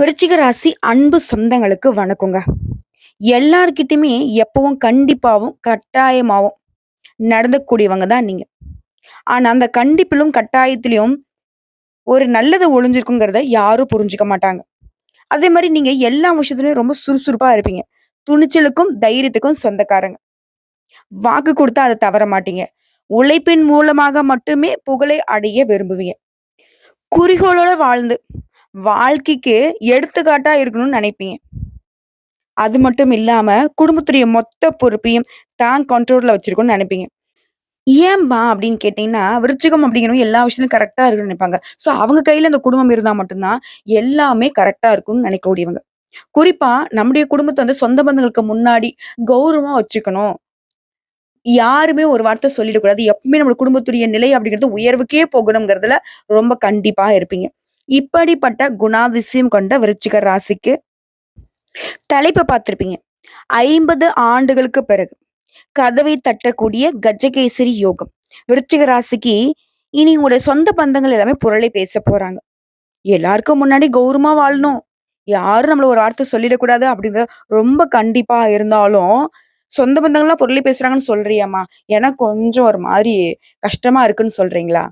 விருச்சிக ராசி அன்பு சொந்தங்களுக்கு வணக்கங்க. எல்லார்கிட்டயுமே எப்பவும் கண்டிப்பாவும், கட்டாயமாவும் நடந்துக்கூடியவங்க தான் நீங்க. ஆனா, அந்த கண்டிப்பிலும், கட்டாயத்திலயும் ஒரு நல்லது ஒளிஞ்சிருக்குங்கிறத யாரும் புரிஞ்சுக்க மாட்டாங்க. அதே மாரி நீங்க எல்லா விஷயத்துலயும் ரொம்ப சுறுசுறுப்பா இருப்பீங்க. துணிச்சலுக்கும், தைரியத்துக்கும் சொந்தக்காரங்க. வாக்கு குடுத்தா அத தவற மாட்டீங்க. உழைப்பின் மூலமாக மட்டுமே புகழை அடைய விரும்புவீங்க. குறிக்கோளோட வாழ்ந்து, வாழ்க்கைக்கு எடுத்துக்காட்டா இருக்கணும்னு நெனைப்பீங்க. அது மட்டும் இல்லாம, குடும்பத்துடைய மொத்த பொறுப்பையும் தான் கண்ட்ரோல்ல வச்சிருக்கணும்னு நெனைப்பீங்க. ஏம்பா அப்படின்னு கேட்டீங்கன்னா, விருச்சிகம் அப்படிங்கிறவங்க எல்லா விஷயத்திலும் கரெக்ட்டா இருக்கணும்னு நெனைப்பாங்க. ஸோ அவங்க கையில அந்த குடும்பம் இருந்தா மட்டும் தான், எல்லாமே கரெக்ட்டா இருக்கும்னு நெனைக்கக்கூடியவங்க. குறிப்பா நம்முடைய குடும்பத்த வந்து சொந்த பந்தங்களுக்கு முன்னாடி கௌரவமா வச்சுக்கணும். யாருமே ஒரு வார்த்தை சொல்லிடக்கூடாது. எப்பவுமே நம்ம குடும்பத்துடைய நிலை அப்படிங்கிறது உயர்வுக்கே போகணுங்கிறதுல ரொம்ப கண்டிப்பா இருப்பீங்க. இப்படிப்பட்ட குணாதிசயம் கொண்ட விருச்சிக ராசிக்கு தலைப்ப பார்த்திருப்பீங்க. 50 ஆண்டுகளுக்கு பிறகு கதவை தட்டக்கூடிய கஜகேசரி யோகம். விருச்சிக ராசிக்கு இனி உங்களுடைய சொந்த பந்தங்கள் எல்லாமே புரளி பேச போறாங்க. எல்லாருக்கும் முன்னாடி கௌரவமா வாழணும். யாரும் நம்மள ஒரு வார்த்தை சொல்லிடக்கூடாது அப்படிங்கிற ரொம்ப கண்டிப்பா இருந்தாலும், சொந்த பந்தங்கள்லாம் புரளி பேசுறாங்கன்னு சொல்றியேம்மா, எனக்கு கொஞ்சம் ஒரு மாரி கஷ்டமா இருக்குன்னு சொல்றீங்களா?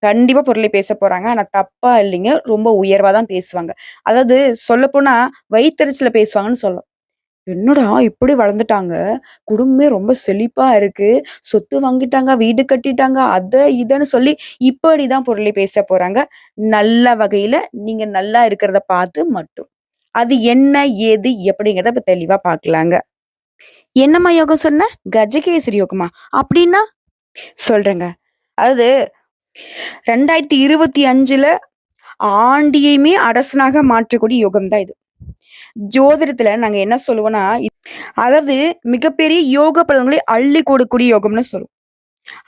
கண்டிப்பா புரளி பேச போறாங்க. ஆனா தப்பா இல்லைங்க. ரொம்ப உயர்வா தான் பேசுவாங்க. அதாவது சொல்லப்போனா வயித்தெரிச்சல பேசுவாங்கன்னு சொல்லலாம். என்னடா இப்படி வளர்ந்துட்டாங்க. குடும்பமே ரொம்ப செழிப்பா இருக்கு. சொத்து வாங்கிட்டாங்க, வீடு கட்டிட்டாங்க, அத இதன்னு சொல்லி இப்படிதான் புரளி பேச போறாங்க. நல்ல வகையில நீங்க நல்லா இருக்கிறத பார்த்து மட்டும். அது என்ன, ஏது, எப்படிங்கிறத இப்ப தெளிவா பார்க்கலாங்க. என்னம்மா யோகம் சொன்ன? கஜகேசரி யோகமா? அப்படின்னா? சொல்றேங்க. அதாவது 2025ல ஆண்டியையுமே அரசனாக மாற்றக்கூடிய யோகம் தான் இது. ஜோதிடத்துல நாங்க என்ன சொல்லுவோம்னா, அதாவது மிகப்பெரிய யோக பலன்களை அள்ளி கொடுக்கக்கூடிய யோகம்னு சொல்லுவோம்.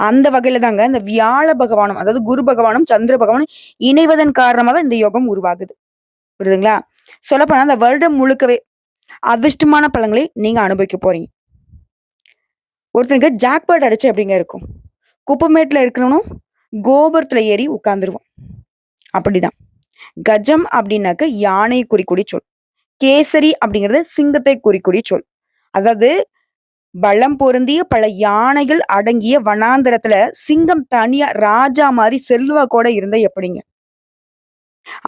அந்த வகையில தாங்க இந்த வியாழ பகவானும், அதாவது குரு பகவானும், சந்திர பகவானும் இணைவதன் காரணமா தான் இந்த யோகம் உருவாகுது. புரியுதுங்களா? சொல்லப்போனா அந்த வருடம் முழுக்கவே அதிர்ஷ்டமான பலன்களை நீங்க அனுபவிக்க போறீங்க. ஒருத்தனுக்கு ஜாக்பாட் அடிச்சா எப்படிங்க இருக்கும்? குப்பமேட்ல இருக்கிறவனும் கோபுரத்துல ஏறி உட்கார்ந்துருவான். அப்படிதான். கஜம் அப்படின்னாக்க யானை குறிக்கூடிய சொல். கேசரி அப்படிங்கிறது சிங்கத்தை குறிக்கூடிய சொல். அதாவது பலம் பொருந்திய பல யானைகள் அடங்கிய வனாந்தரத்துல சிங்கம் தனியா ராஜா மாரி செல்வாக்கோட இருந்தா எப்படிங்க?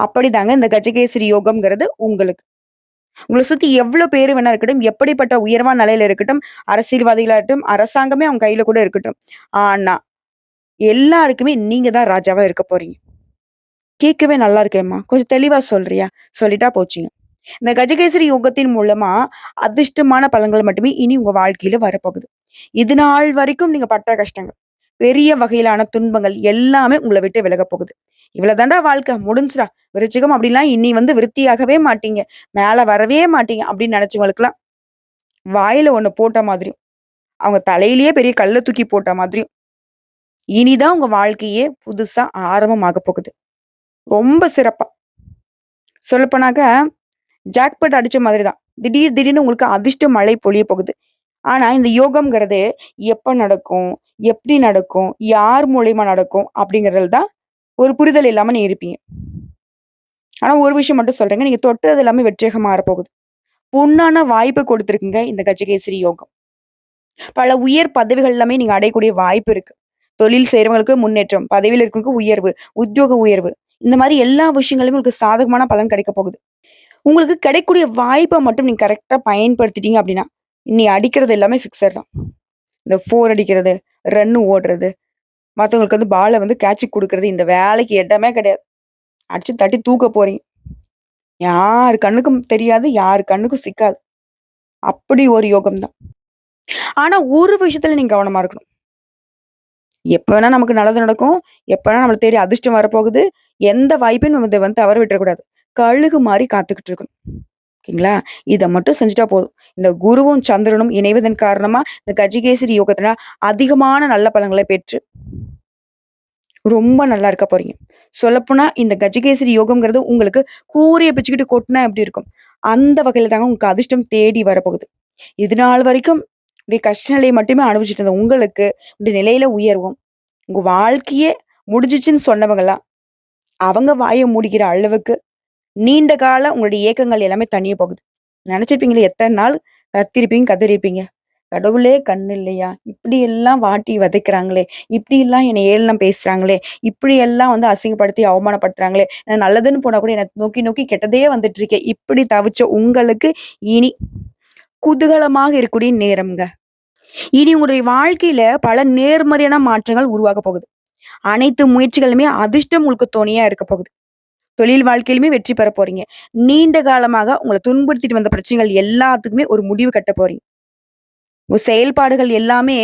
அப்படிதாங்க இந்த கஜகேசரி யோகம்ங்கிறது உங்களுக்கு. உங்கள சுத்தி எவ்ளோ பேரு வேணா இருக்கட்டும், எப்படிப்பட்ட உயர்வான நிலையில இருக்கட்டும், அரசியல்வாதிகளா இருக்கட்டும், அரசாங்கமே அவங்க கையில கூட இருக்கட்டும். ஆனா, எல்லாருக்குமே நீங்க தான் ராஜாவா இருக்க போறீங்க. கேட்கவே நல்லா இருக்கேம்மா. கொஞ்சம் தெளிவா சொல்றியா? சொல்லிட்டா போச்சுங்க. இந்த கஜகேசரி யோகத்தின் மூலமா அதிர்ஷ்டமான பலன்கள் மட்டுமே இனி உங்க வாழ்க்கையில வரப்போகுது. இது நாள் வரைக்கும் நீங்க பட்ட கஷ்டங்கள், பெரிய வகையிலான துன்பங்கள் எல்லாமே உங்கள விட்டு விலகப் போகுது. இவ்வளவுதான்டா வாழ்க்கை முடிஞ்சுடா. விருச்சிகம் அப்படிலாம் இனி வந்து விருத்தியாகவே மாட்டீங்க. மேல வரவே மாட்டீங்க அப்படின்னு நினைச்சவங்களுக்குலாம் வாயில ஒண்ணு போட்ட மாதிரியும், அவங்க தலையிலேயே பெரிய கல்ல தூக்கி போட்ட மாதிரியும், இனிதான் உங்க வாழ்க்கையே புதுசா ஆரம்பமாகப் போகுது. ரொம்ப சிறப்பா. சொல்லப்போனாக்க ஜாக்பாட் அடிச்ச மாதிரி தான். திடீர்னு உங்களுக்கு அதிர்ஷ்ட மழை பொழியப் போகுது. ஆனா, இந்த யோகம்ங்கிறது எப்ப நடக்கும்? எப்படி நடக்கும்? யார் மூலியமா நடக்கும்? அப்படிங்கிறதுல தான் ஒரு புரிதல் இல்லாம நீங்க இருப்பீங்க. ஆனா, ஒரு விஷயம் மட்டும் சொல்றேங்க. நீங்க தொட்டது எல்லாமே வெற்றியாக மாறப்போகுது. பொன்னான வாய்ப்பு கொடுத்திருக்குங்க இந்த கஜகேசரி யோகம். பல உயர் பதவிகள் எல்லாமே நீங்க அடையக்கூடிய வாய்ப்பு இருக்கு. தொழில் செய்றவங்களுக்கு முன்னேற்றம், பதவியில இருக்கவங்களுக்கு உயர்வு, உத்தியோக உயர்வு. இந்த மாரி எல்லா விஷயங்களுமே உங்களுக்கு சாதகமான பலன் கிடைக்கப் போகுது. உங்களுக்கு கிடைக்கக்கூடிய வாய்ப்ப மட்டும் நீங்க கரெக்ட்டா பயன்படுத்திட்டீங்க அப்படின்னா, நீ அடிக்கிறது எல்லாமே சிக்ஸர் தான். இந்த 4 அடிக்கிறது, ரன் ஓடுறது, மத்தவங்களுக்கு வந்து பால வந்து கேட்ச் குடுக்குறது, இந்த வேலைக்கு இடமே கிடையாது. அடிச்சு தட்டி தூக்க போறீங்க. யார் கண்ணுக்கும் தெரியாது, யார் கண்ணுக்கும் சிக்காது. அப்படி ஒரு யோகம் தான். ஆனா ஒரு விஷயத்துல நீங்க கவனமா இருக்கணும். எப்ப வேணா நமக்கு நல்லது நடக்கும். எப்ப வேணா நம்மள தேடி அதிர்ஷ்டம் வரப்போகுது. எந்த வாய்ப்பையும் நம்ம இத வந்து தவற விட்டுறக்கூடாது. கழுகு மாரி காத்துக்கிட்டு இருக்கணும். ஓகேங்களா? இத மட்டும் செஞ்சுட்டா போதும். இந்த குருவும், சந்திரனும் இணைவதன் காரணமா இந்த கஜகேசரி யோகத்துல அதிகமான நல்ல பலன்களை பெற்று ரொம்ப நல்லா இருக்க போறீங்க. சொல்லப்போனா இந்த கஜகேசரி யோகம்ங்கிறது உங்களுக்கு கூரைய பிச்சுக்கிட்டு கொட்டுனா எப்படி இருக்கும்? அந்த வகையில தாங்க உங்களுக்கு அதிர்ஷ்டம் தேடி வரப்போகுது. இது நாள் வரைக்கும் இப்படி கஷ்ட நிலையை மட்டுமே அனுபவிச்சுட்டு இருந்த உங்களுக்கு, இந்த நிலையில உயர்வும், உங்க வாழ்க்கையே முடிஞ்சுச்சுன்னு சொன்னவங்கலாம், அவங்க வாய மூடிக்கிற அளவுக்கு நீண்ட கால உங்களுடைய ஏக்கங்கள் எல்லாமே தணிய போகுது. நெனச்சிருப்பீங்களே எத்தன நாள் கத்திருப்பீங்க, கதறியிருப்பீங்க. கடவுளே கண்ணு இல்லையா? இப்படியெல்லாம் வாட்டி வதைக்கிறாங்களே! இப்படியெல்லாம் என்னை ஏளனம் பேசுறாங்களே! இப்படியெல்லாம் வந்து அசிங்கப்படுத்தி அவமானப்படுத்துறாங்களே! நான் நல்லதுன்னு போனா கூட என்ன நோக்கி நோக்கி கெட்டதே வந்துட்டுருக்கே! இப்படி தவிச்ச உங்களுக்கு இனி குதூகலமாக இருக்கக்கூடிய நேரம்ங்க. இனி உங்களுடைய வாழ்க்கையில பல நேர்மறையான மாற்றங்கள் உருவாக போகுது. அனைத்து முயற்சிகளுமே அதிர்ஷ்டம் உங்களுக்கு துணையா இருக்க போகுது. தொழில் வாழ்க்கையிலுமே வெற்றி பெற போறீங்க. நீண்ட காலமாக உங்கள துன்புறுத்திட்டு வந்த பிரச்சனைகள் எல்லாத்துக்குமே ஒரு முடிவு கட்ட போறீங்க. உங்க செயல்பாடுகள் எல்லாமே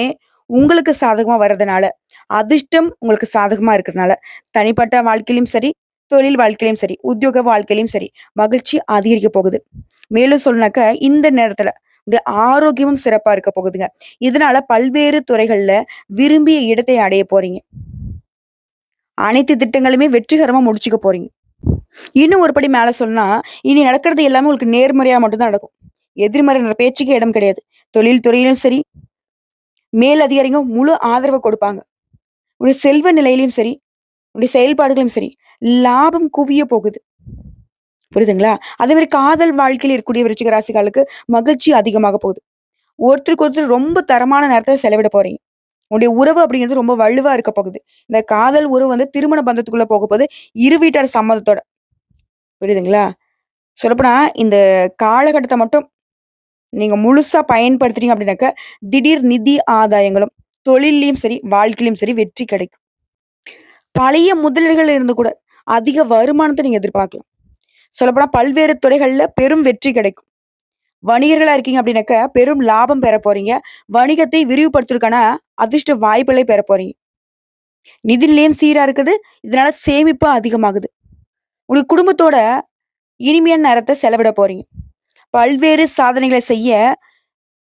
உங்களுக்கு சாதகமா வர்றதுனால, அதிர்ஷ்டம் உங்களுக்கு சாதகமா இருக்கிறதுனால, தனிப்பட்ட வாழ்க்கையிலும் சரி, தொழில் வாழ்க்கையிலும் சரி, உத்தியோக வாழ்க்கையிலும் சரி, மகிழ்ச்சி அதிகரிக்க போகுது. மேலும் சொல்லனாக்க, இந்த நேரத்துல இந்த ஆரோக்கியமும் சிறப்பா இருக்க போகுதுங்க. இதனால பல்வேறு துறைகள்ல விரும்பிய இடத்தை அடைய போறீங்க. அனைத்து திட்டங்களுமே வெற்றிகரமா முடிச்சுக்க போறீங்க. இன்னும் ஒரு படி மேல சொன்னா, இனி நடக்கிறது எல்லாமே உங்களுக்கு நேர்மறையா மட்டும் தான் நடக்கும். எதிர்மறைன்ற பேச்சுக்கே இடம் கிடையாது. தொழில் துறையிலும் சரி, மேல் அதிகாரிங்க முழு ஆதரவு கொடுப்பாங்க. உங்களுடைய செல்வ நிலையிலும் சரி, உங்களுடைய செயல்பாடுகளும் சரி, லாபம் குவிய போகுது. புரியுதுங்களா? அதே மாரி காதல் வாழ்க்கையில இருக்கக்கூடிய விருச்சிக ராசிக்காரர்களுக்கு மகிழ்ச்சி அதிகமாக போகுது. ஒருத்தருக்கு ஒருத்தர் ரொம்ப தரமான நேரத்த செலவிட போறீங்க. உங்களுடைய உறவு அப்படிங்கிறது ரொம்ப வலுவா இருக்க போகுது. இந்த காதல் உறவு வந்து திருமண பந்தத்துக்குள்ள போகப்போது, இரு வீட்டார் சம்மதத்தோட. புரியுதுங்களா? சொல்லப்போனா இந்த காலகட்டத்த மட்டும் நீங்க முழுசா பயன்படுத்துறீங்க அப்படின்னாக்க, திடீர் நிதி ஆதாயங்களும், தொழில்லயும் சரி, வாழ்க்கையிலும் சரி வெற்றி கிடைக்கும். பழைய முதலீடுகள் இருந்து கூட அதிக வருமானத்த நீங்க எதிர்பார்க்கலாம். சொல்லப்போனா பல்வேறு துறைகள்ல பெரும் வெற்றி கிடைக்கும். வணிகர்களா இருக்கீங்க அப்படின்னாக்க, பெரும் லாபம் பெற போறீங்க. வணிகத்தை விரிவுபடுத்துறதுக்கான அதிர்ஷ்ட வாய்ப்புகளை பெற போறீங்க. நிதி நிலையம் சீரா இருக்குது. இதனால சேமிப்பு அதிகமாகுது. உங்க குடும்பத்தோட இனிமையான நேரத்த செலவிட போறீங்க. பல்வேறு சாதனைகள செய்ய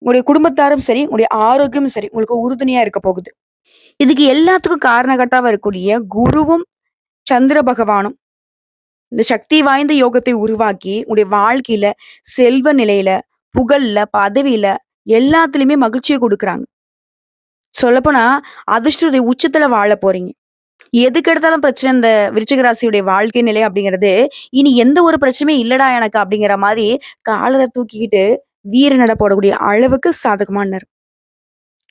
உங்களுடைய குடும்பத்தாரும் சரி, உங்களுடைய ஆரோக்கியமும் சரி, உங்களுக்கு உறுதுணையா இருக்க போகுது. இதுக்கு எல்லாத்துக்கும் காரணகர்த்தாவா இருக்கக்கூடிய குருவும், சந்திர பகவானும் இந்த சக்தி வாய்ந்த யோகத்தை உருவாக்கி, உங்களுடைய வாழ்க்கையில, செல்வ நிலையில, புகழ்ல, பதவியில எல்லாத்துலயுமே மகிழ்ச்சிய குடுக்குறாங்க. சொல்லப்போனா, அதிர்ஷ்டத்துடைய உச்சத்துல வாழப் போறீங்க. எதுக்கு எடுத்தாலும் பிரச்சனை இந்த விருச்சிக ராசியுடைய வாழ்க்கை நிலை அப்படிங்கிறது, இனி எந்த ஒரு பிரச்சனையுமே இல்லடா எனக்கு அப்படிங்கிற மாரி காலர தூக்கிக்கிட்டு வீர நடை போடக்கூடிய அளவுக்கு சாதகமான நேரம்.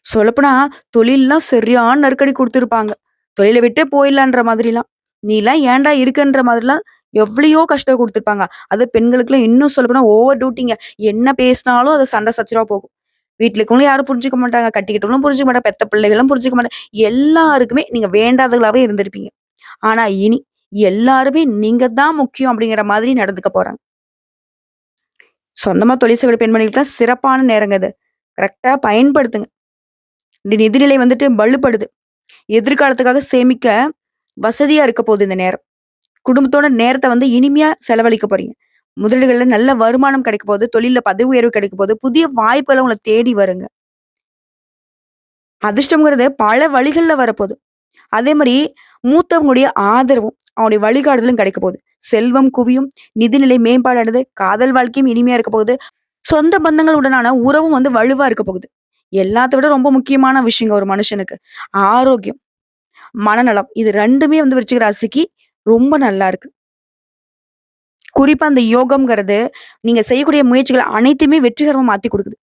சொல்லப்போனா, தொழில்லாம் சரியான நெருக்கடி குடுத்திருப்பாங்க. தொழில விட்டே போயிடலான்ற மாதிரிலாம். "நீலாம் ஏன்டா இருக்கன்ற" மாதிரிலாம் எவ்வளையோ கஷ்டம் குடுத்துருப்பாங்க. அதுவும் பெண்களுக்குலாம் இன்னும் சொல்லப்போனா ஓவர் டியூட்டிங்க. என்ன பேசினாலும் அது சண்டை சச்சரவா போகும். வீட்ல இருக்கவங்களும் யாரும் புரிஞ்சுக்க மாட்டாங்க. கட்டிக்கிட்டவங்களும் புரிஞ்சுக்க மாட்டாங்க. பெத்த பிள்ளைகளும் புரிஞ்சுக்க மாட்டாங்க. எல்லாருக்குமே நீங்க வேண்டாதவங்களாவே இருந்திருப்பீங்க. ஆனா இனி எல்லாருமே நீங்க தான் முக்கியம் அப்படிங்கிற மாதிரி நடந்துக்க போறாங்க. சொந்தமா தொழில் செய்ற பெண்மணிகளுக்குலாம் சிறப்பான நேரங்க இது. கரெக்ட்டா பயன்படுத்துங்க. இந்த நிதிநிலை வந்துட்டு வலுப்படுது. எதிர்காலத்துக்காக சேமிக்க வசதியா இருக்க போகுது இந்த நேரம். குடும்பத்தோட நேரத்த வந்து இனிமையா செலவழிக்க போறீங்க. முதலீடுகள்ல நல்ல வருமானம் கிடைக்க போகுது. தொழில்ல பதவி உயர்வு கிடைக்க போகுது. புதிய வாய்ப்புகள் உங்கள தேடி வருங்க. அதிர்ஷ்டம்ங்கிறது பல வழிகள்ல வரப்போது. அதே மாரி மூத்தவங்களுடைய ஆதரவும், அவங்களுடைய வழிகாட்டுதலும் கிடைக்க போகுது. செல்வம் குவியும், நிதிநிலை மேம்பாடு காதல் வாழ்க்கையும் இனிமையா இருக்க போகுது. சொந்த பந்தங்கள் உடனான உறவும் வந்து வலுவா இருக்க போகுது. எல்லாத்த விட ரொம்ப முக்கியமான விஷயங்க ஒரு மனுஷனுக்கு. ஆரோக்கியம், மனநலம் இது 2மே வந்து விருச்சிக ராசிக்கு ரொம்ப நல்லா இருக்கு. குறிப்பா அந்த யோகம்ங்கிறது, நீங்க செய்யக்கூடிய முயற்சிகள் அனைத்தையுமே வெற்றிகரமா மாத்தி குடுக்குது.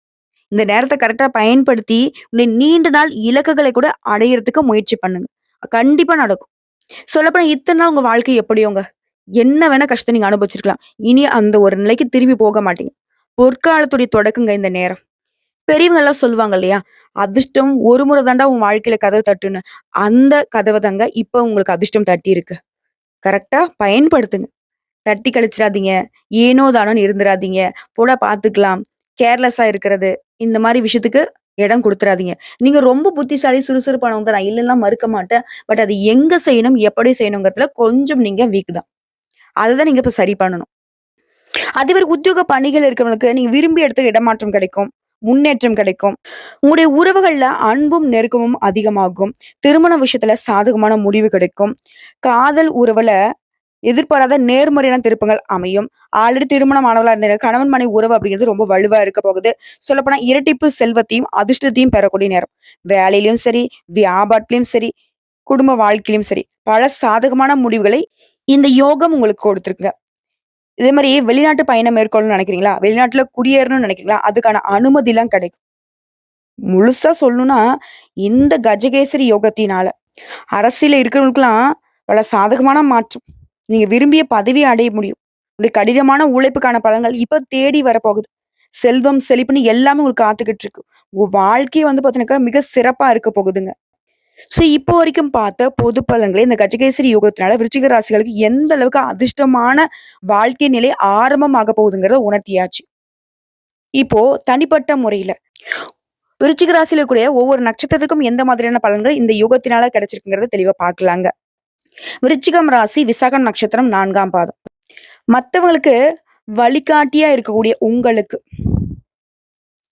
இந்த நேரத்த கரெக்ட்டா பயன்படுத்தி, உங்களுடைய நீண்ட நாள் இலக்குகளை கூட அடையறதுக்கு முயற்சி பண்ணுங்க. கண்டிப்பா நடக்கும். சொல்லப்போனா இத்தன நாள் உங்க வாழ்க்கை எப்படியோங்க. என்ன வேணா கஷ்டம் நீங்க அனுபவிச்சிருக்கலாம். இனி அந்த ஒரு நிலைக்கு திரும்பி போக மாட்டீங்க. பொற்காலத்துடைய தொடக்கங்க இந்த நேரம். பெரியவங்கலாம் சொல்லுவாங்க இல்லையா? அதிர்ஷ்டம் ஒரு முறை தான்டா உன் வாழ்க்கையில கதவு தட்டுன்னு. அந்த கதவ தாங்க இப்ப உங்களுக்கு அதிர்ஷ்டம் தட்டியிருக்கு. கரெக்ட்டா பயன்படுத்துங்க. தட்டி கழிச்சிராதீங்க. ஏனோ தானோன்னு இருந்துராதீங்க. போடா பார்த்துக்கலாம். கேர்லெஸ்ஸா இருக்கிறது. இந்த மாரி விஷயத்துக்கு இடம் குடுத்துறாதீங்க. நீங்க ரொம்ப புத்திசாலி, சுறுசுறுப்பானவங்க. நான் இல்லன்லாம் மறுக்க மாட்டேன். பட் அது எங்க செய்யணும், எப்படி செய்யணுங்கிறதுல கொஞ்சம் நீங்க வீக் தான். அததான் நீங்க இப்ப சரி பண்ணணும். அதேமாரி உத்தியோக பணிகள் இருக்கிறவங்களுக்கு நீங்க விரும்பிய இடத்துக்கு இடமாற்றம் கிடைக்கும். முன்னேற்றம் கிடைக்கும். உங்களுடைய உறவுகள்ல அன்பும், நெருக்கமும் அதிகமாகும். திருமண விஷயத்துல சாதகமான முடிவு கிடைக்கும். காதல் உறவுல எதிர்பாராத நேர்மறையான திருப்பங்கள் அமையும். ஆல்ரெடி திருமணம் ஆனவளா இருந்த கணவன் மனைவி உறவு அப்படிங்கிறது ரொம்ப வலுவா இருக்க போகுது. சொல்லப்போனா இரட்டிப்பு செல்வத்தையும், அதிர்ஷ்டத்தையும் பெறக்கூடிய நேரம். வேலையிலயும் சரி, வியாபாரத்திலயும் சரி, குடும்ப வாழ்க்கையிலும் சரி, பல சாதகமான முடிவுகளை இந்த யோகம் உங்களுக்கு கொடுத்திருக்குங்க. இதே மாரி வெளிநாட்டு பயணம் மேற்கொள்ளணும்னு நினைக்கிறீங்களா? வெளிநாட்டுல குடியேறணும்னு நினைக்கிறீங்களா? அதுக்கான அனுமதிலாம் கிடைக்கும். முழுசா சொல்லணும்னா, இந்த கஜகேசரி யோகத்தினால அரசியல்ல இருக்கிறவங்களுக்கெல்லாம் பல சாதகமான மாற்றம். நீங்க விரும்பிய பதவிய அடைய முடியும். உங்களுடைய கடினமான உழைப்புக்கான பலன்கள் இப்ப தேடி வரப்போகுது. செல்வம், செழிப்புன்னு எல்லாமே உங்களுக்கு காத்துக்கிட்டு இருக்கு. உங்க வாழ்க்கையே வந்து பார்த்தீங்கன்னாக்கா, மிக சிறப்பா இருக்க போகுதுங்க. இப்போ வரைக்கும் பார்த்த பொது பலன்களே இந்த கஜகேசரி யோகத்தினால விருச்சிக ராசிகளுக்கு எந்த அளவுக்கு அதிர்ஷ்டமான வாழ்க்கை நிலை ஆரம்பமாக போகுதுங்கிறத உணர்த்தியாச்சு. இப்போ தனிப்பட்ட முறையில விருச்சிக ராசியில கூடிய ஒவ்வொரு நட்சத்திரத்துக்கும் எந்த மாதிரியான பலன்கள் இந்த யோகத்தினால கிடைச்சிருக்குங்கிறத தெளிவா பார்க்கலாங்க. விருச்சிகம் ராசி விசாகம் நட்சத்திரம் 4ஆம் பாதம். மத்தவங்களுக்கு வழிகாட்டியா இருக்கக்கூடிய உங்களுக்கு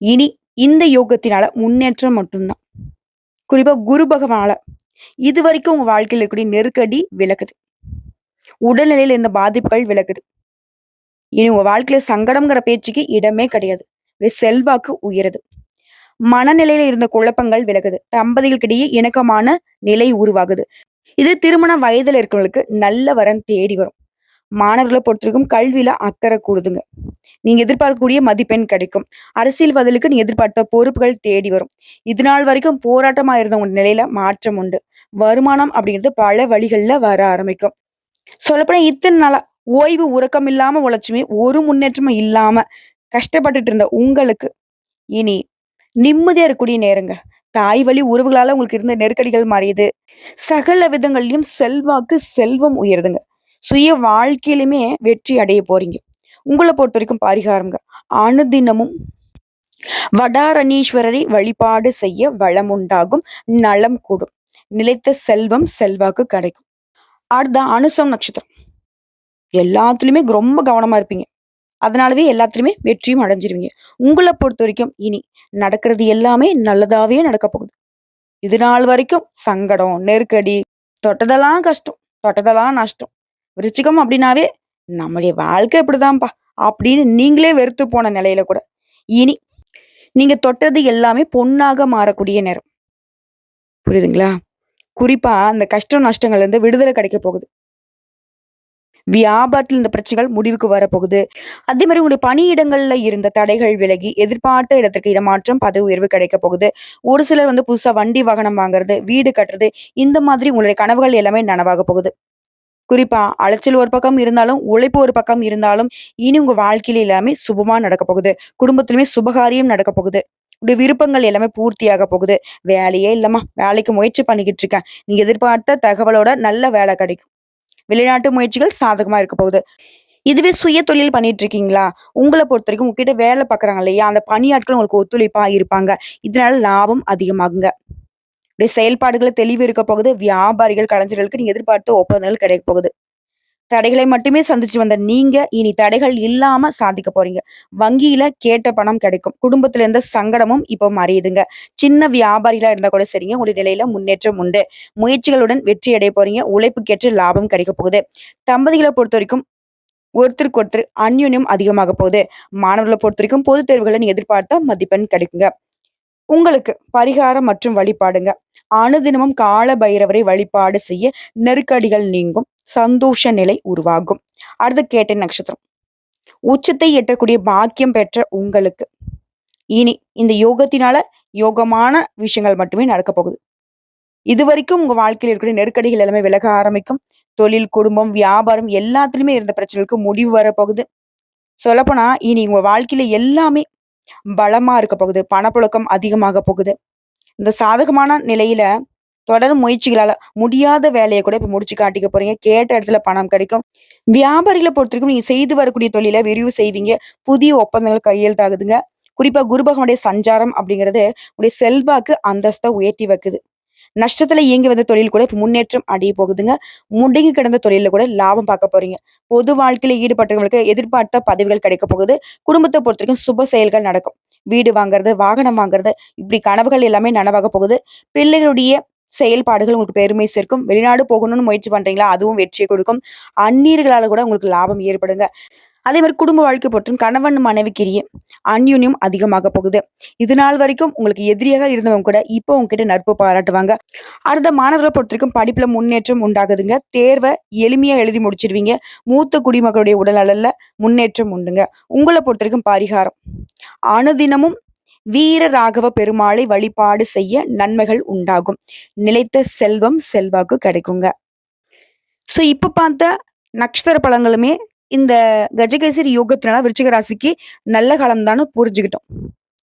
இனி இந்த யோகத்தினால முன்னேற்றம் மட்டும்தான். குறிப்பா குரு பகவானால இதுவரைக்கும் உங்க வாழ்க்கையில இருக்கக்கூடிய நெருக்கடி விலகுது. உடல்நிலையில இருந்த பாதிப்புகள் விலகுது. இனி உங்க வாழ்க்கையில சங்கடம்ங்கிற பேச்சுக்கு இடமே கிடையாது. செல்வாக்கு உயருது. மனநிலையில இருந்த குழப்பங்கள் விலகுது. தம்பதிகளுக்கிடையே இணக்கமான நிலை உருவாகுது. இது திருமண வயதுல இருக்கிறவங்களுக்கு நல்ல வரன் தேடி வரும். மாணவர்களை பொறுத்தவரைக்கும் கல்வியில அக்கறை கூடுதுங்க. நீங்க எதிர்பார்க்கக்கூடிய மதிப்பெண் கிடைக்கும். அரசியல்வாதிகளுக்கு நீங்க எதிர்பார்த்த பொறுப்புகள் தேடி வரும். இது நாள் வரைக்கும் போராட்டமா இருந்த உங்க நிலையில மாற்றம் உண்டு. வருமானம் அப்படிங்கிறது பல வழிகள்ல வர ஆரம்பிக்கும். சொல்லப்போனா இத்தனை நாளா ஓய்வு உறக்கம் இல்லாம உழைச்சுமே ஒரு முன்னேற்றமும் இல்லாம கஷ்டப்பட்டுட்டு இருந்த உங்களுக்கு இனி நிம்மதியா இருக்கக்கூடிய நேரங்க. தாய் வழி உறவுகளால உங்களுக்கு இருந்த நெருக்கடிகள் மாறியது. சகல விதங்கள்லயும் செல்வாக்கு, செல்வம் உயருதுங்க. சுய வாழ்க்கையிலுமே வெற்றி அடைய போறீங்க. உங்கள பொறுத்தவரைக்கும் பரிகாரம்ங்க. அனுதினமும் வடாரணீஸ்வரரை வழிபாடு செய்ய வளம் உண்டாகும், நலம் கூடும். நிலைத்த செல்வம், செல்வாக்கு கிடைக்கும். அடுத்த அனுசம் நட்சத்திரம். எல்லாத்துலயுமே ரொம்ப கவனமா இருப்பீங்க. அதனாலவே எல்லாத்துலயுமே வெற்றியும் அடைஞ்சிருவீங்க. உங்கள பொறுத்தவரைக்கும் இனி நடக்கிறது எல்லாமே நல்லதாவே நடக்கப் போகுது. இது நாள் வரைக்கும் சங்கடம், நெருக்கடி, தொட்டதெல்லாம் கஷ்டம், தொட்டதெல்லாம் நஷ்டம். விருச்சிகம் அப்படின்னாவே நம்முடைய வாழ்க்கை இப்படிதான்ப்பா அப்படின்னு நீங்களே வெறுத்து போன நிலையில கூட இனி நீங்க தொட்டது எல்லாமே பொன்னாக மாறக்கூடிய நேரம். புரியுதுங்களா? குறிப்பா அந்த கஷ்டம் நஷ்டங்கள்ல இருந்து விடுதலை கிடைக்க போகுது. வியாபாரத்துல இந்த பிரச்சனைகள் முடிவுக்கு வரப்போகுது. அதே மாதிரி உங்களுடைய பணியிடங்கள்ல இருந்த தடைகள் விலகி எதிர்பார்த்த இடத்துக்கு இடமாற்றம், பதவி உயர்வு கிடைக்க போகுது. ஒரு சிலர் வந்து புதுசா வண்டி வாகனம் வாங்குறது, வீடு கட்டுறது, இந்த மாதிரி உங்களுடைய கனவுகள் எல்லாமே நனவாக போகுது. குறிப்பா அலைச்சல் ஒரு பக்கம் இருந்தாலும், உழைப்பு ஒரு பக்கம் இருந்தாலும், இனி உங்க வாழ்க்கையில எல்லாமே சுபமா நடக்க போகுது. குடும்பத்திலுமே சுபகாரியம் நடக்க போகுது. உங்களுடைய விருப்பங்கள் எல்லாமே பூர்த்தியாக போகுது. வேலையே இல்லம்மா, வேலைக்கு முயற்சி பண்ணிக்கிட்டு இருக்கேன். நீங்க எதிர்பார்த்த தகவலோட நல்ல வேலை கிடைக்கும். வெளிநாட்டு முயற்சிகள் சாதகமா இருக்க போகுது. இதுவே சுய தொழில் பண்ணிட்டு இருக்கீங்களா? உங்கள பொறுத்தவரைக்கும் உங்ககிட்ட வேலை பார்க்குறாங்க இல்லையா? அந்த பணியாட்கள் உங்களுக்கு ஒத்துழைப்பா இருப்பாங்க. இதனால லாபம் அதிகமாகுங்க. உடைய செயல்பாடுகள்ல தெளிவு இருக்க போகுது. வியாபாரிகள், கலைஞர்களுக்கு நீங்க எதிர்பார்த்த ஒப்பந்தங்கள் கிடைக்க போகுது. தடைகளை மட்டுமே சந்திச்சு வந்த நீங்க, இனி தடைகள் இல்லாம சாதிக்க போறீங்க. வங்கியில கேட்ட பணம் கிடைக்கும். குடும்பத்துல இருந்த சங்கடமும் இப்போ மறையுதுங்க. சின்ன வியாபாரிகளா இருந்தா கூட சரிங்க. உங்களுடைய நிலையில முன்னேற்றம் உண்டு. முயற்சிகளுடன் வெற்றி அடைய போறீங்க. உழைப்புக்கேற்ற லாபம் கிடைக்க போகுது. தம்பதிகளை பொறுத்தவரைக்கும் ஒருத்தருக்கு ஒருத்தர் அந்யோன்யம் அதிகமாக போகுது. மாணவர்களை பொறுத்தவரைக்கும் பொதுத் தேர்வுகளை நீங்க எதிர்பார்த்த மதிப்பெண் கிடைக்குங்க. உங்களுக்கு பரிகாரம் மற்றும் வழிபாடுங்க. அனுதினமும் கால பைரவரை வழிபாடு செய்ய நெருக்கடிகள் நீங்கும். சந்தோஷ நிலை உருவாகும். அடுத்து கேட்டை நட்சத்திரம். உச்சத்தை எட்டக்கூடிய பாக்கியம் பெற்ற உங்களுக்கு இனி இந்த யோகத்தினால யோகமான விஷயங்கள் மட்டுமே நடக்க போகுது. இதுவரைக்கும் உங்க வாழ்க்கையில் இருக்கிற நெருக்கடிகள் எல்லாமே விலக ஆரம்பிக்கும். தொழில், குடும்பம், வியாபாரம் எல்லாத்துலயுமே இருந்த பிரச்சனைகளுக்கு முடிவு வரப்போகுது. சொல்லப்போனா இனி உங்க வாழ்க்கையில எல்லாமே பலமா இருக்க போகுது. பணப்புழக்கம் அதிகமாக போகுது. இந்த சாதகமான நிலையில தொடர் முயற்சிகளால முடியாத வேலையை கூட இப்ப முடிச்சு காட்டிக்க போறீங்க. கேட்ட இடத்துல பணம் கிடைக்கும். வியாபாரிகளை பொறுத்தவரைக்கும் நீங்க செய்து வரக்கூடிய தொழிலை விரிவு செய்வீங்க. புதிய ஒப்பந்தங்கள் கையெழுத்தாகுதுங்க. குறிப்பா குரு பகவானுடைய சஞ்சாரம் அப்படிங்கிறது உடைய செல்வாக்கு அந்தஸ்தை உயர்த்தி வைக்குது. நஷ்டத்துல இயங்கி வந்த தொழில் கூட இப்ப முன்னேற்றம் அடைய போகுதுங்க. முடங்கி கிடந்த தொழில கூட லாபம் பார்க்க போறீங்க. பொது வாழ்க்கையில ஈடுபட்டவங்களுக்கு எதிர்பார்த்த பதவிகள் கிடைக்க போகுது. குடும்பத்தை பொறுத்த வரைக்கும் சுப செயல்கள் நடக்கும். வீடு வாங்குறது, வாகனம் வாங்குறது, இப்படி கனவுகள் எல்லாமே நனவாக போகுது. பிள்ளைகளுடைய செயல்பாடுகள் உங்களுக்கு பெருமை சேர்க்கும். வெளிநாடு போகணும்னு முயற்சி பண்றீங்களா? அதுவும் வெற்றியை கொடுக்கும். அந்நியர்களால கூட உங்களுக்கு லாபம் ஏற்படுங்க. அதே மாரி குடும்ப வாழ்க்கை பொறுத்தும் கணவன் மனைவிக்கிடையே அந்யோன்யம் அதிகமாக போகுது. இது நாள் வரைக்கும் உங்களுக்கு எதிரியாக இருந்தவங்க கூட இப்போ உங்ககிட்ட நட்பு பாராட்டுவாங்க. அடுத்த மாணவர்கள பொறுத்தவரைக்கும் படிப்புல முன்னேற்றம் உண்டாகுதுங்க. தேர்வ எளிமையா எழுதி முடிச்சிருவீங்க. மூத்த குடிமக்களுடைய உடல்நலன்ல முன்னேற்றம் உண்டுங்க. உங்கள பொறுத்தவரைக்கும் பரிகாரம். அனுதினமும் வீர ராகவ பெருமாளை வழிபாடு செய்ய நன்மைகள் உண்டாகும். நிலைத்த செல்வம் செல்வாக்கு கிடைக்குங்க. இப்ப பார்த்த நட்சத்திர பலன்களுமே இந்த கஜகேசரி யோகத்தினால விருச்சிக ராசிக்கு நல்ல காலம் தான்னு புரிஞ்சுக்கிட்டோம்.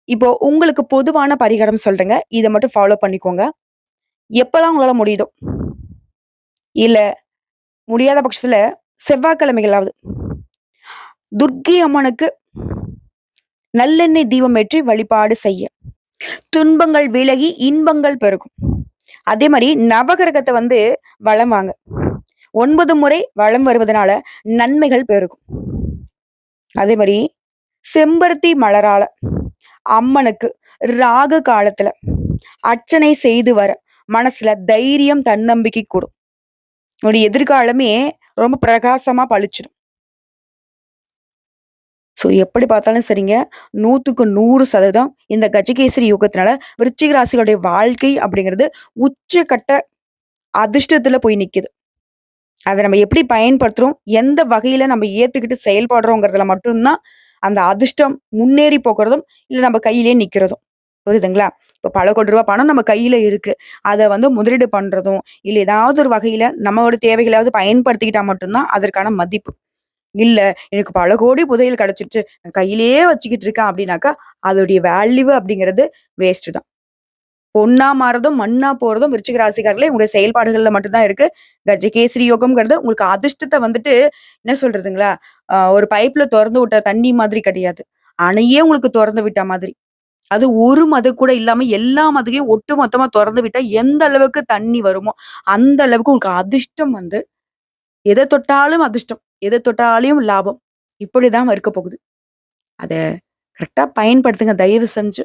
இப்போ உங்களுக்கு பொதுவான பரிகாரம் சொல்றேங்க. இத மட்டும் ஃபாலோ பண்ணிக்கோங்க. எப்பலாம் உங்களால முடியுதோ, இல்ல முடியாத பட்சத்துல செவ்வாய்க்கிழமைகளாவது துர்க்கை அம்மனுக்கு நல்லெண்ணெய் தீபம் ஏற்றி வழிபாடு செய்ய துன்பங்கள் விலகி இன்பங்கள் பெருகும். அதே மாதிரி நவகிரகத்தை வலம் வாங்க. 9 முறை வலம் வருவதனால நன்மைகள் பெருகும். அதே மாதிரி செம்பருத்தி மலரால அம்மனுக்கு ராகு காலத்துல அர்ச்சனை செய்து வர மனசுல தைரியம் தன்னம்பிக்கை கூடும். உங்களுடைய எதிர்காலமே ரொம்ப பிரகாசமா பளிச்சிடும். எப்படி பார்த்தாலும் சரிங்க, 100க்கு 100% இந்த கஜகேசரி யோகத்தினால விருச்சிக ராசிகளுடைய வாழ்க்கை அப்படிங்கிறது உச்சக்கட்ட அதிர்ஷ்டத்துல போய் நிக்குது. அத நம்ம எப்படி பயன்படுத்துறோம், எந்த வகையில நம்ம ஏத்துக்கிட்டு செயல்படுறோங்கிறதுல மட்டும்தான் அந்த அதிர்ஷ்டம் முன்னேறி போகுறதும், இல்ல நம்ம கையிலேயே நிக்கிறதும். புரியுதுங்களா? இப்ப பல கோடி ரூபாய் பணம் நம்ம கையில இருக்கு. அத முதலீடு பண்றதும், இல்ல ஏதாவது ஒரு வகையில நம்மளோட தேவைகளாவது பயன்படுத்திக்கிட்டா மட்டும்தான் அதற்கான மதிப்பு. இல்ல எனக்கு பல கோடி புதையல் கிடைச்சிருச்சு, நான் கையிலேயே வச்சுக்கிட்டு இருக்கேன் அப்படின்னாக்கா, அதோடைய வேல்யூ அப்படிங்கிறது வேஸ்ட் தான். பொன்னா மாறதும், மண்ணா போறதும் விருச்சிக ராசிக்காரர்களே உங்களுடைய செயல்பாடுகள்ல மட்டும் தான் இருக்கு. கஜகேசரி யோகம்ங்கிறது உங்களுக்கு அதிர்ஷ்டத்த என்ன சொல்றதுங்களா, ஒரு பைப்ல தொறந்து விட்ட தண்ணி மாதிரி கிடையாது. அணையே உங்களுக்கு தொறந்து விட்ட மாதிரி. அது ஒரு மது கூட இல்லாம எல்லா மதுகையும் ஒட்டு மொத்தமா தொறந்து விட்டா எந்த அளவுக்கு தண்ணி வருமோ, அந்த அளவுக்கு உங்களுக்கு அதிர்ஷ்டம் எத தொட்டாலும் அதிர்ஷ்டம். எத தொட்டாலும் லாபம். இப்படிதான் இருக்க போகுது. அத கரெக்ட்டா பயன்படுத்துங்க தயவு செஞ்சு.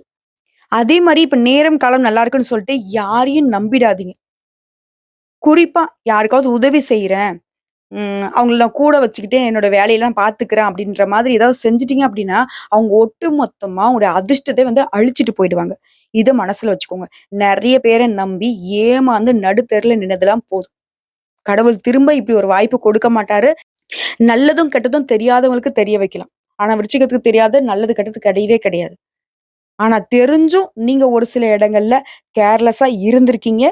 அதே மாரி இப்ப நேரம், காலம் நல்லா இருக்குன்னு சொல்லிட்டு யாரையும் நம்பிடாதீங்க. குறிப்பா யாருக்காவது உதவி செய்றேன், அவங்கள நான் கூட வச்சுக்கிட்டு என்னோட வேலையெல்லாம் பார்த்துக்கிறேன் அப்படின்ற மாதிரி ஏதாவது செஞ்சுட்டீங்க அப்படின்னா, அவங்க ஒட்டு மொத்தமா உங்களுடைய அதிர்ஷ்டத்த அழிச்சுட்டு போயிடுவாங்க. இத மனசுல வச்சுக்கோங்க. நெறைய பேர நம்பி ஏமாந்து நடுத்தெருவுல நின்னதெல்லாம் போதும். கடவுள் திரும்ப இப்படி ஒரு வாய்ப்பு கொடுக்க மாட்டாரு. நல்லதும், கெட்டதும் தெரியாதவங்களுக்கு தெரிய வைக்கலாம். ஆனா விருச்சிகத்துக்கு தெரியாத நல்லது, கெட்டது கிடையவே கிடையாது. ஆனா தெரிஞ்சும் நீங்க ஒரு சில இடங்கள்ல கேர்லெஸ்ஸா இருந்திருக்கீங்க,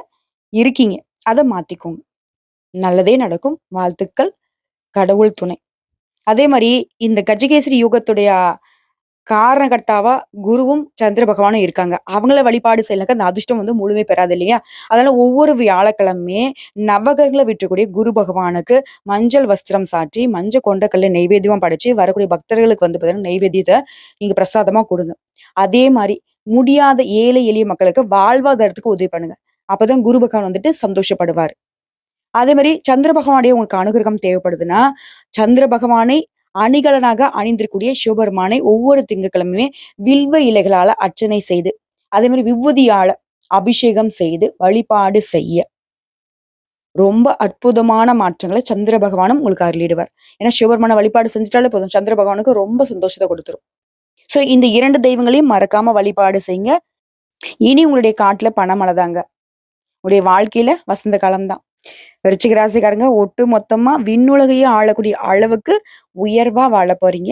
இருக்கீங்க. அத மாத்திக்கோங்க. நல்லதே நடக்கும். வாழ்த்துக்கள். கடவுள் துணை. அதே மாரி இந்த கஜகேசரி யோகத்துடைய காரணகர்த்தாவா குருவும், சந்திர பகவானும் இருக்காங்க. அவங்கள வழிபாடு செய்யலனாக்கா அந்த அதிர்ஷ்டம் முழுமை பெறாது இல்லையா? அதனால ஒவ்வொரு வியாழக்கிழமையுமே நவகிரகங்கள வீற்றக்கூடிய குரு பகவானுக்கு மஞ்சள் வஸ்திரம் சாற்றி, கொண்டக்கல்ல நெய்வேத்தியமா படைச்சு வரக்கூடிய பக்தர்களுக்கு பார்த்தீங்கன்னா, நெய்வேத்தியத்த நீங்க பிரசாதமா குடுங்க. அதே மாரி முடியாத ஏழை எளிய மக்களுக்கு வாழ்வாதாரத்துக்கு உதவி பண்ணுங்க. அப்பதான் குரு பகவான் சந்தோஷப்படுவாரு. அதே மாரி சந்திர பகவானுடைய உங்களுக்கு அனுகிரகம் தேவைப்படுதுன்னா, சந்திர பகவானை அணிகலனாக அணிந்திருக்கக்கூடிய சிவபெருமானை ஒவ்வொரு திங்கட்கிழமையுமே வில்வ இலைகளால அர்ச்சனை செய்து, அதே மாரி விபூதியால அபிஷேகம் செய்து வழிபாடு செய்ய ரொம்ப அற்புதமான மாற்றங்கள சந்திர பகவானும் உங்களுக்கு அருளிடுவார். ஏன்னா சிவபெருமான வழிபாடு செஞ்சுட்டாலே போதும். சந்திர பகவானுக்கு ரொம்ப சந்தோஷத்த குடுத்துரும். இந்த 2 தெய்வங்களையும் மறக்காம வழிபாடு செய்யுங்க. இனி உங்களுடைய காட்டுல பணமழை தாங்க. உங்களுடைய வாழ்க்கையில வசந்த காலம் தான். விருச்சிக ராசிக்காரங்க ஒட்டு மொத்தமா விண்ணுலகையே ஆளக்கூடிய அளவுக்கு உயர்வா வாழ போறீங்க.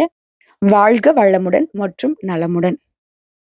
வாழ்க வளமுடன் மற்றும் நலமுடன்.